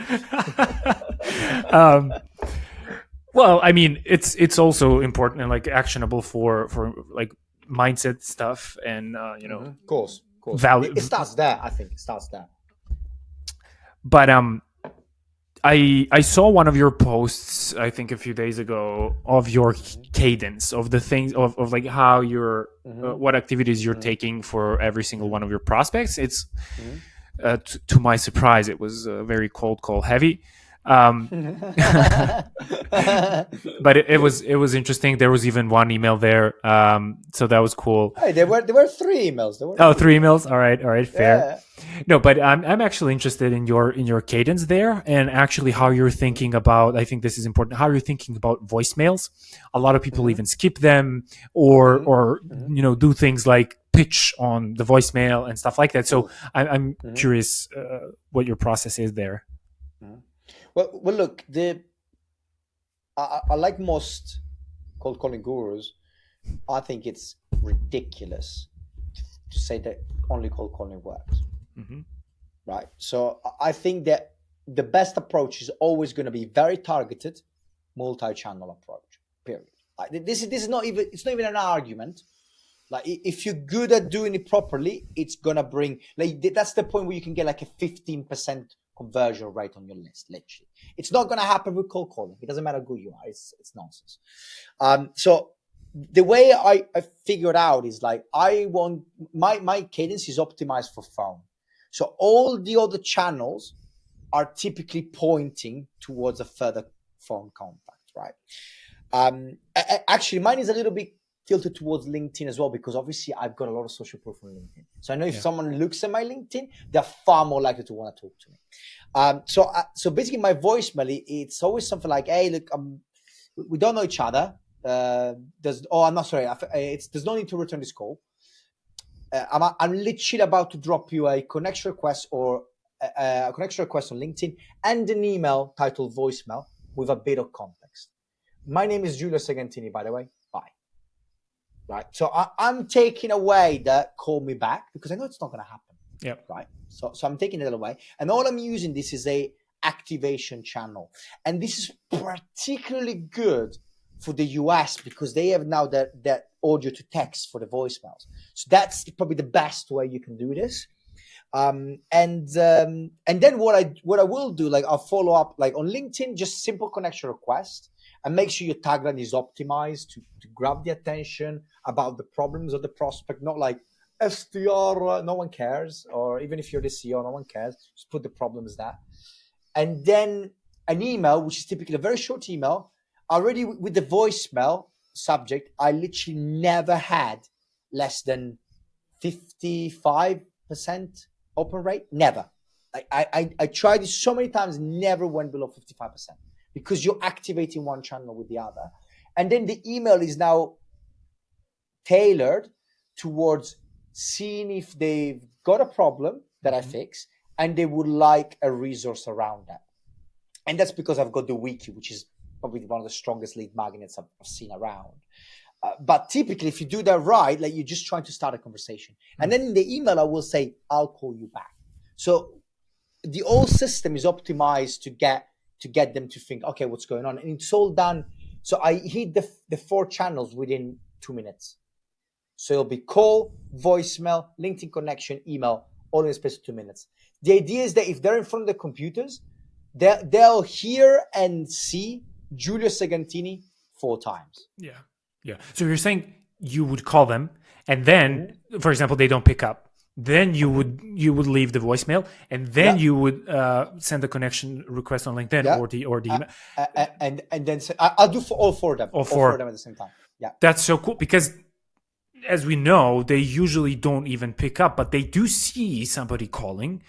Well, I mean, it's also important and like actionable for like mindset stuff and Of course. value. It starts there. I think it starts there. But I saw one of your posts, I think a few days ago, of your cadence of the things of like how you're what activities you're taking for every single one of your prospects. It's to my surprise, it was very cold call heavy. But it was interesting. There was even one email there, so that was cool. Hey, there were 3 emails. Three emails. All right, fair. Yeah. No, but I'm actually interested in your cadence there, and actually how you're thinking about. I think this is important. How you're thinking about voicemails. A lot of people even skip them, or do things like pitch on the voicemail and stuff like that. So I'm curious what your process is there. Well, look, I like most cold calling gurus. I think it's ridiculous to say that only cold calling works. Right? So I think that the best approach is always going to be very targeted, multi-channel approach. Period. Like, this is not even, it's not even an argument. Like, if you're good at doing it properly, it's gonna bring, like, that's the point where you can get like a 15% conversion rate on your list. Literally, it's not gonna happen with cold calling. It doesn't matter who you are. It's nonsense. So the way I figured out is like, I want my cadence is optimized for phone. So all the other channels are typically pointing towards a further phone contact, right? Actually, mine is a little bit tilted towards LinkedIn as well, because obviously I've got a lot of social proof on LinkedIn. So I know if someone looks at my LinkedIn, they're far more likely to want to talk to me. So basically my voicemail, it's always something like, hey, look, we don't know each other. There's no need to return this call. I'm literally about to drop you a connection request or a connection request on LinkedIn and an email titled voicemail with a bit of context. My name is Giulio Segantini, by the way. Bye. Right. So I'm taking away that call me back, because I know it's not going to happen. Yeah. Right. So I'm taking it away. And all I'm using this is a activation channel. And this is particularly good for the US, because they have now that audio to text for the voicemails. So that's probably the best way you can do this. And then what I will do, like, I'll follow up like on LinkedIn, just simple connection request, and make sure your tagline is optimized to grab the attention about the problems of the prospect, not like SDR, no one cares, or even if you're the CEO, no one cares. Just put the problems there. And then an email, which is typically a very short email, already with the voicemail subject, I literally never had less than 55% open rate. Never. I tried this so many times, never went below 55%, because you're activating one channel with the other. And then the email is now tailored towards seeing if they've got a problem that I fix and they would like a resource around that. And that's because I've got the wiki, which is probably one of the strongest lead magnets I've seen around. But typically, if you do that right, like, you're just trying to start a conversation. And then in the email, I will say, I'll call you back. So the whole system is optimized to get them to think, okay, what's going on? And it's all done. So I hit the 4 channels within 2 minutes. So it'll be call, voicemail, LinkedIn connection, email, all in the space of 2 minutes. The idea is that if they're in front of the computers, they'll hear and see Giulio Segantini 4 times. Yeah. So you're saying you would call them, and then, for example, they don't pick up. Then you would leave the voicemail, and then you would send a connection request on LinkedIn or the email. And then say, I'll do for all 4 of them. All 4 of them at the same time. Yeah. That's so cool, because as we know, they usually don't even pick up, but they do see somebody calling,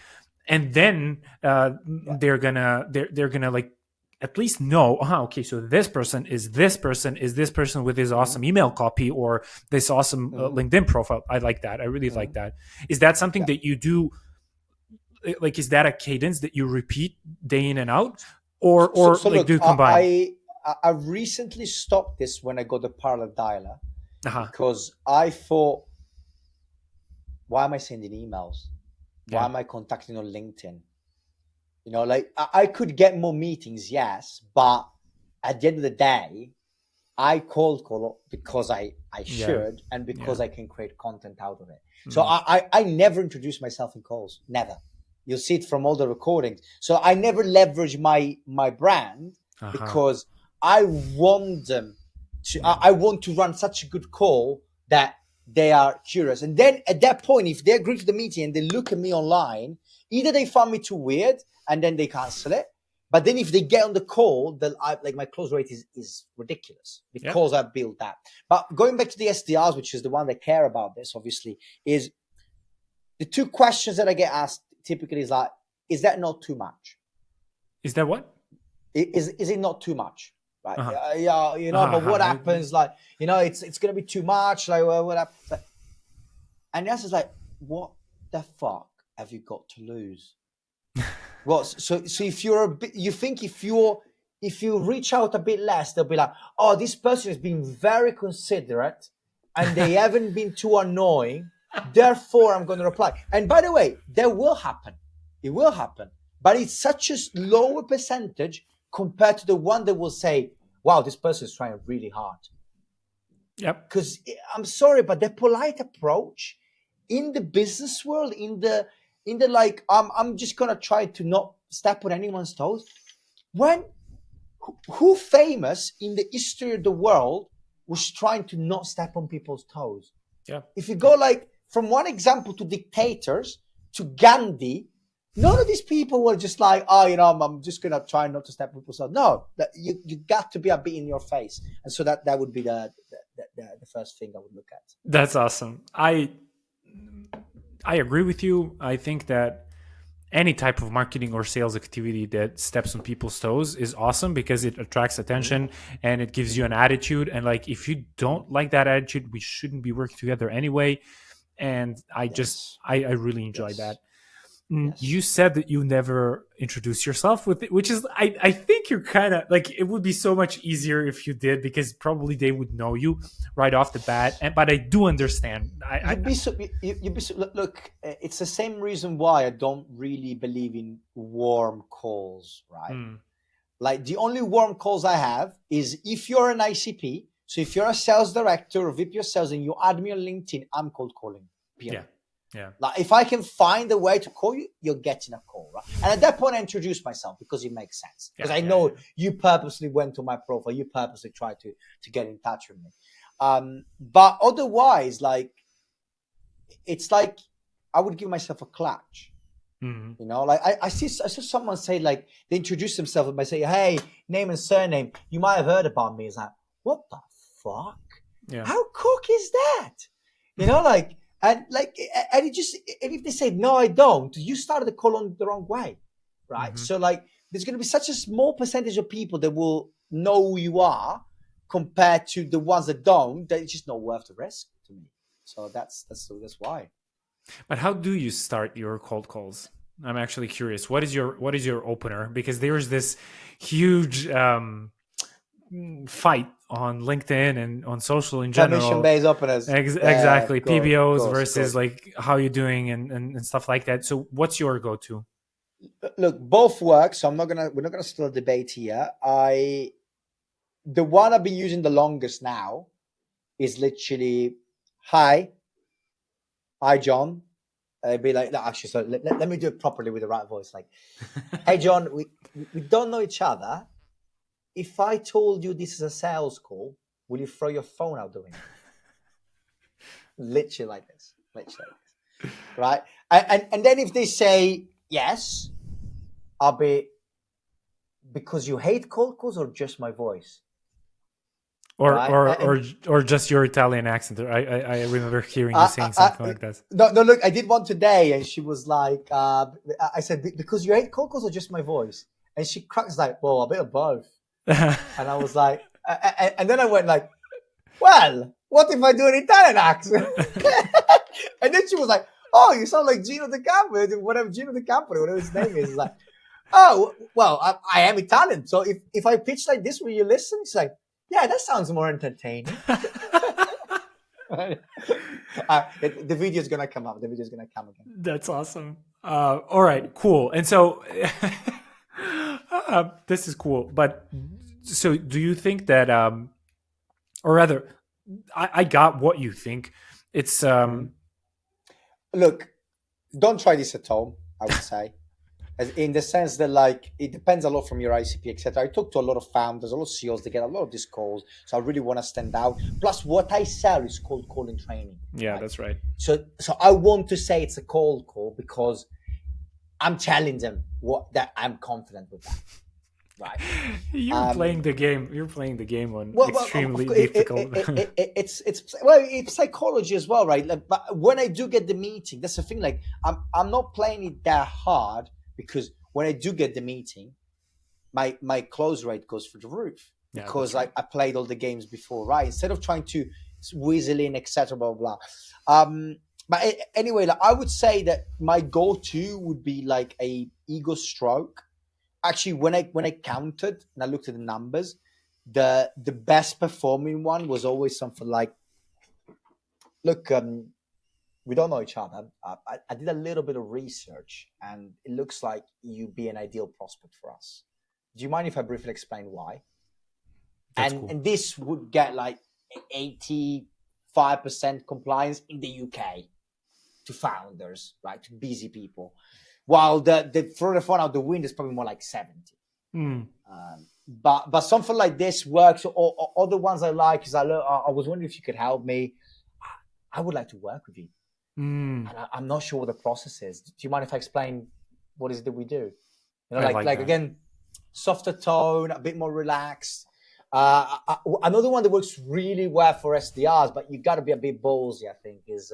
and then they're gonna like at least know, okay, so this person is this person with this awesome email copy or this awesome LinkedIn profile. I like that. I really like that. Is that something that you do like, is that a cadence that you repeat day in and out, or So like, look, do you combine? I recently stopped this when I got the parallel dialer Uh-huh. because I thought, why am I sending emails? Why Yeah. am I contacting on LinkedIn? You know, like I could get more meetings, yes, but at the end of the day, I cold call because I Yeah. should and Yeah. because I can create content out of it. So Mm. I never introduce myself in calls, never. You'll see it from all the recordings. So I never leverage my brand Uh-huh. because I want them to. Yeah. I want to run such a good call that they are curious. And then at that point, if they agree to the meeting and they look at me online, either they find me too weird and then they cancel it, but then if they get on the call, like my close rate is ridiculous Yeah. because I built that. But going back to the SDRs, which is the one that care about this, obviously, is the two questions that I get asked typically is like, is that not too much? Is that what? Is it not too much? Right? Uh-huh. Yeah, you know, but what Uh-huh. happens? Like, you know, it's gonna be too much. Like, well, what happens? Like, and the answer is like, what the fuck have you got to lose? Well, so if you're a bit, you think if you reach out a bit less, they'll be like, oh, this person has been very considerate, and they haven't been too annoying. Therefore, I'm going to reply. And by the way, that will happen. It will happen, but it's such a lower percentage compared to the one that will say, wow, this person is trying really hard. Yep. Because I'm sorry, but the polite approach in the business world, in the like, I'm just gonna try to not step on anyone's toes. When who famous in the history of the world was trying to not step on people's toes? Yeah. If you go like from one example to dictators to Gandhi, none of these people were just like, oh, you know, I'm just gonna try not to step on people's toes. No, you got to be a bit in your face, and so that would be the first thing I would look at. That's awesome. I agree with you. I think that any type of marketing or sales activity that steps on people's toes is awesome because it attracts attention and it gives you an attitude. And like, if you don't like that attitude, we shouldn't be working together anyway. And Yes, I really enjoy yes, that. yes. You said that you never introduce yourself with it, which is, I think you're kind of like, it would be so much easier if you did, because probably they would know you right off the bat. And but I do understand. You'd be so you'd be so, look. It's the same reason why I don't really believe in warm calls, right? Mm, Like the only warm calls I have is if you're an ICP. So if you're a sales director or VP of sales and you add me on LinkedIn, I'm cold calling. yeah, Period. yeah, Like if I can find a way to call you, you're getting a call, right? And at that point, I introduce myself because it makes sense. yeah, Because I yeah, know you purposely went to my profile, you purposely tried to get in touch with me. But otherwise, like it's like I would give myself a clutch. yeah. Mm, You know, like I saw someone say like they introduce themselves by saying, "Hey, name and surname. You might have heard about me." It's like, what the fuck? yeah. How cook is that? You know, like and it just and if they say no, I don't, you started the call on the wrong way, right? Hmm. So like, there's going to be such a small percentage of people that will know who you are compared to the ones that don't. That it's just not worth the risk to me. So that's why. But how do you start your cold calls? I'm actually curious. What is your opener? Because there's this huge fight on LinkedIn and on social in Permission general. based openers. Yeah, Exactly, of PBOs course, of versus course. like how you doing and stuff like that. So what's your go-to? Look, both work. So we're not gonna still debate here. The one I've been using the longest now is literally, hi, hi, John. I'd be like, no, actually, so let me do it properly with the right voice. Like, hey, John, we don't know each other. If I told you this is a sales call, will you throw your phone out the window? Literally like this. Literally like this. Right? And then if they say yes, I'll be, because you hate cold calls or just my voice? or Right? or or or just your Italian accent. I remember hearing you saying something like that. No, look, I did one today, and she was like, I said, because you hate cold calls or just my voice? And she cracks like, well, a bit of both. And I was like, and then I went like, well, what if I do an Italian accent? And then she was like, oh, you sound like Gino the Campo, whatever Gino the Campo, whatever his name is. It's like, oh, well, I am Italian. So if I pitch like this, will you listen? It's like, yeah, that sounds more entertaining. The video is gonna come up. The video is gonna come again. That's awesome. All right, cool. And so this is cool. But so do you think that, or rather, I got what you think. It's Look, don't try this at home, I would say. In the sense that, like, it depends a lot from your ICP, etc. I talk to a lot of founders, a lot of CEOs. They get a lot of these calls, so I really want to stand out. Plus, what I sell is cold calling training. yeah, right? that's right. So I want to say it's a cold call because I'm telling them that I'm confident with that. Right? You're playing the game. You're playing the game on extremely difficult. It's psychology as well, right? Like, but when I do get the meeting, that's the thing. Like, I'm not playing it that hard because when I do get the meeting, my close rate goes through the roof because right. I played all the games before, right? Instead of trying to whistle in, etc., blah blah. But anyway, like, I would say that my go-to would be like a ego stroke. Actually, when I counted and I looked at the numbers, the best performing one was always something like, look, we don't know each other. I did a little bit of research, and it looks like you'd be an ideal prospect for us. Do you mind if I briefly explain why? And this would get like 85% compliance in the UK to founders, right? To busy people. While the further fun out the wind is probably more like 70. But something like this works. Or other ones I like is I was wondering if you could help me. I would like to work with you. And I'm not sure what the process is. Do you mind if I explain what is it that we do? You know, like again, softer tone, a bit more relaxed. Another one that works really well for SDRs, but you got to be a bit ballsy, I think, is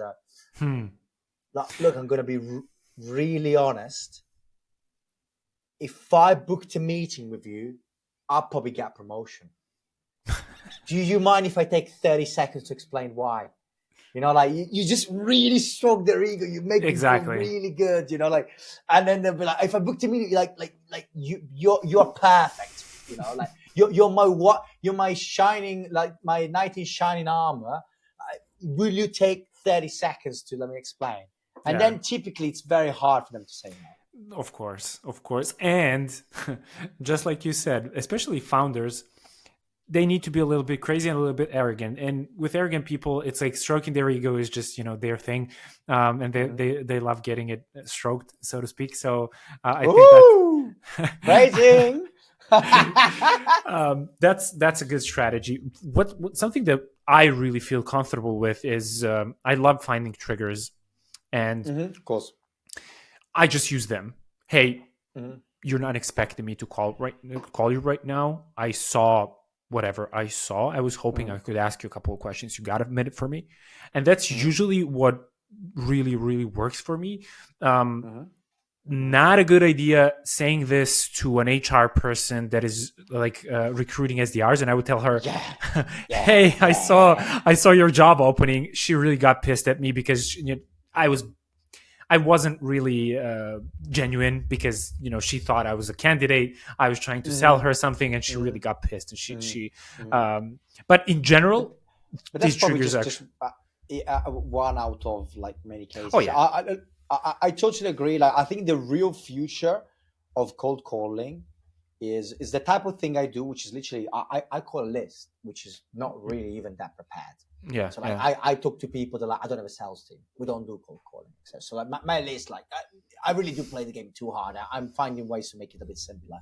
look, I'm going to be really honest. If I booked a meeting with you, I'll probably get a promotion. Do you mind if I take 30 seconds to explain why? You know, like you just really stroke their ego. You make them feel really good. You know, like, and then they'll be like, if I booked a meeting, like you're perfect. You know, like you're my shining, like my knight in shining armor. Will you take 30 seconds to let me explain? And then typically it's very hard for them to say no. Of course. And just like you said, especially founders, they need to be a little bit crazy and a little bit arrogant. And with arrogant people, it's like stroking their ego is just, their thing. And they love getting it stroked, so to speak. So I think phrasing. That's a good strategy. What something that I really feel comfortable with is I love finding triggers. And of course, I just use them. Hey, you're not expecting me to call you right now. I saw whatever I saw. I was hoping I could ask you a couple of questions. You got a minute for me? And that's usually what really, really works for me. Not a good idea saying this to an HR person that is like recruiting SDRs, and I would tell her, "Hey, I saw your job opening." She really got pissed at me because I wasn't really genuine because she thought I was a candidate. I was trying to sell her something, and she really got pissed. And but in general, but these that's probably triggers just one out of like many cases. Oh yeah, I totally agree. Like, I think the real future of cold calling is the type of thing I do, which is literally I call a list, which is not really even that prepared. Yeah. So like I talk to people that like, I don't have a sales team. We don't do cold calling. So like my list, like I really do play the game too hard. I'm finding ways to make it a bit simpler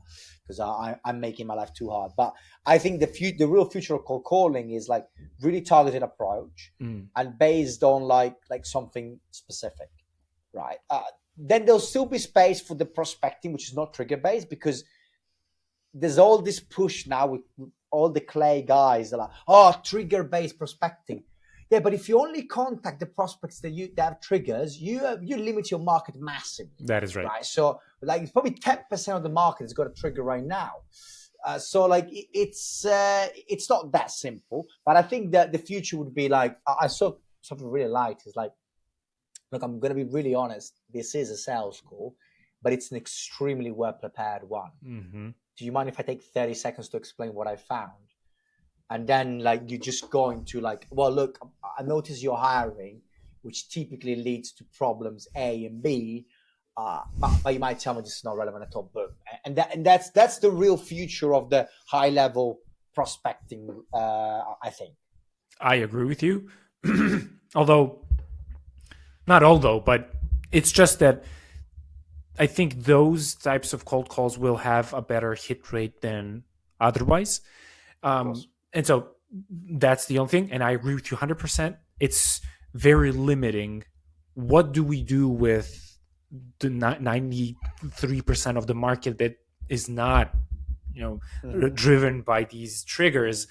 because I'm making my life too hard. But I think the real future of cold calling is like really targeted approach and based on like something specific, right? Then there'll still be space for the prospecting, which is not trigger based, because there's all this push now with all the clay guys that are like, trigger based prospecting. Yeah, but if you only contact the prospects that have triggers, you limit your market massively. That is right. So like it's probably 10% of the market has got a trigger right now. So like it's not that simple. But I think that the future would be like I saw something really light is like Look, I'm going to be really honest. This is a sales call, but it's an extremely well prepared one. Mm-hmm. Do you mind if I take 30 seconds to explain what I found? And then like you just go into like, well, look, I notice you're hiring, which typically leads to problems A and B. But you might tell me this is not relevant at all. But and that's the real future of the high level prospecting. I think. I agree with you. although, not although, but it's just that I think those types of cold calls will have a better hit rate than otherwise. And so that's the only thing. And I agree with you 100%. It's very limiting. What do we do with the 93% of the market that is not, driven by these triggers?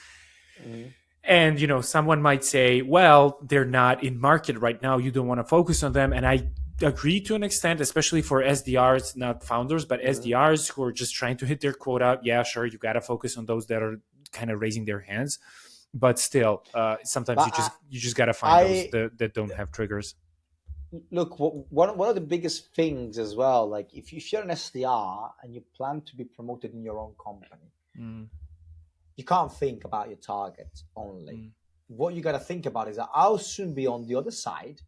Mm-hmm. And, someone might say, well, they're not in market right now. You don't want to focus on them. And I agree to an extent, especially for SDRs, not founders, but SDRs who are just trying to hit their quota. Yeah, sure. You got to focus on those that are kind of raising their hands. But still, sometimes you just got to find those that don't have triggers. Look, one of the biggest things as well, like if you're an SDR and you plan to be promoted in your own company, you can't think about your target only. What you got to think about is that I'll soon be on the other side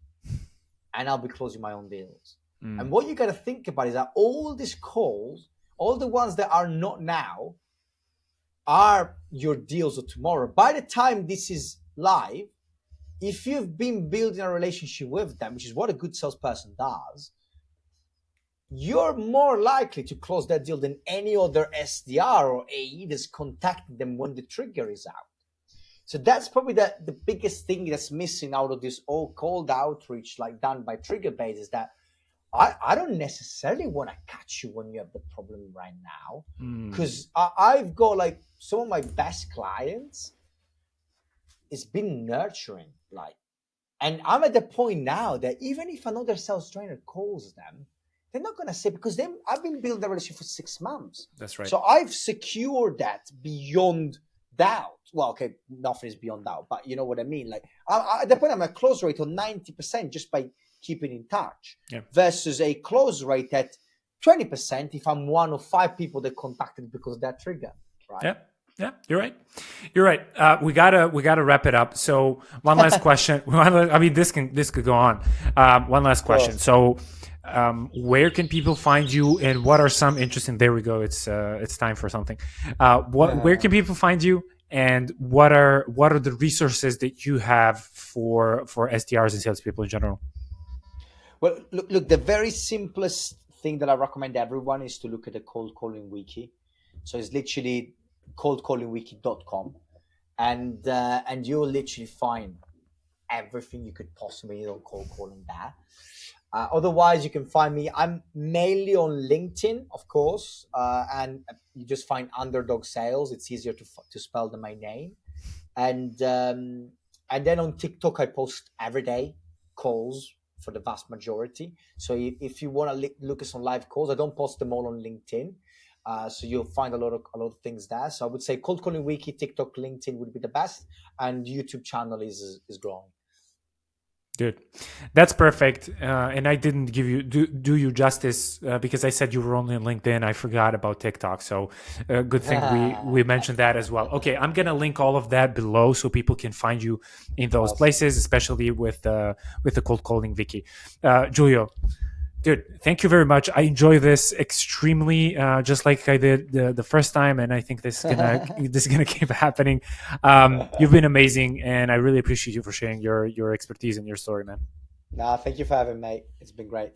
and I'll be closing my own deals. And what you got to think about is that all these calls, all the ones that are not now, are your deals of tomorrow. By the time this is live, if you've been building a relationship with them, which is what a good salesperson does, you're more likely to close that deal than any other SDR or AE that's contacting them when the trigger is out. So that's probably the biggest thing that's missing out of this all cold outreach like done by trigger base is that I don't necessarily want to catch you when you have the problem right now, because I've got like some of my best clients, it's been nurturing, like, and I'm at the point now that even if another sales trainer calls them, they're not going to say, because I've been building a relationship for 6 months. That's right. So I've secured that beyond doubt. Well, okay, nothing is beyond doubt, but you know what I mean? Like at the point I'm a close rate of 90% just by keeping in touch, versus a close rate at 20% if I'm one of 5 people that contacted because of that trigger, right? Yeah, you're right. You're right. We gotta wrap it up. So one last question. I mean, this could go on. One last question. So, where can people find you, and what are some interesting? There we go. It's time for something. Where can people find you, and what are the resources that you have for SDRs and salespeople in general? Well, look. The very simplest thing that I recommend everyone is to look at the cold calling wiki. So it's literally coldcallingwiki.com, and you'll literally find everything you could possibly need on cold calling there. Otherwise, you can find me. I'm mainly on LinkedIn, of course, and you just find Underdog Sales. It's easier to spell than my name, and then on TikTok I post every day calls for the vast majority. So if you want to look at some live calls, I don't post them all on LinkedIn. So you'll find a lot of things there. So I would say cold calling wiki, TikTok, LinkedIn would be the best, and YouTube channel is growing. Good, that's perfect. And I didn't give you do you justice because I said you were only on LinkedIn. I forgot about TikTok, so good thing we mentioned that as well. Okay, I'm gonna link all of that below so people can find you in those places, especially with the cold calling wiki. Giulio, dude, thank you very much. I enjoy this extremely, just like I did the first time, and I think this is gonna keep happening. You've been amazing, and I really appreciate you for sharing your expertise and your story, man. Nah, thank you for having me, mate. It's been great.